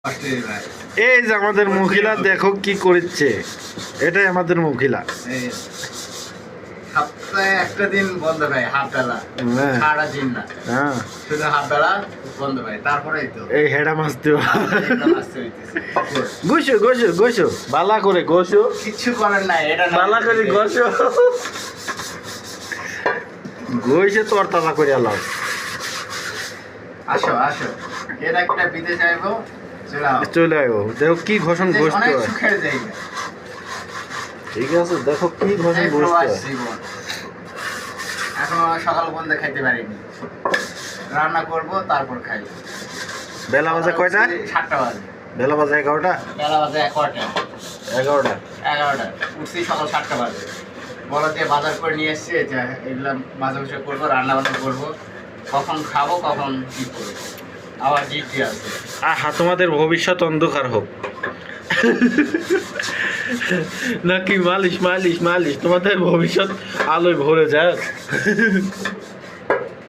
এই যে আমাদের মহিলা দেখো কি করছে, এটাই আমাদের মহিলা। সপ্তাহে একটা দিন বন্ধ ভাই, হাফ বেলা, হ্যাঁ। সারা দিন না, হ্যাঁ শুধু হাফ বেলা বন্ধ ভাই। তারপরেই তো এই হেডা মাছ দিও, একদম আসতে হইতেছে। গোসো গোসো গোসো বালা করে গোসো, কিচ্ছু করার নাই, এটা না বালা করে গোসো, গোসে তোর তাজা করে আলাও। আসো আসো, এর একটা বিদেশ আইবো, চলে আয়ো, দেখো কি ঘষণ গোসতে অনেক হয়। সুখের জায়গা। ঠিক আছে, দেখো কি ঘষণ এই গোসতে প্রবাস হয়। জীবন। এখনো সকাল পর্যন্ত খাইতে পারিনি, রান্না করব তারপর খাই। বেলা বাজে কয়টা? 7টা বাজে। বেলা বাজে 11টা। বেলা বাজে 11টা। 11টা 11টা উঠছি সকাল 7টা বাজে। বড় দিয়ে বাজার করে নিয়ে এসছি, যে এগুলো বাজার বুঝে করবো, রান্না বান্না করবো, কখন খাবো কখন কি করবো, আবার ডিউটি আছে। আহা, তোমাদের ভবিষ্যৎ অন্ধকার হোক। নাকি মালিশ মালিশ মালিশ, তোমাদের ভবিষ্যৎ আলোয় ভরে যাক।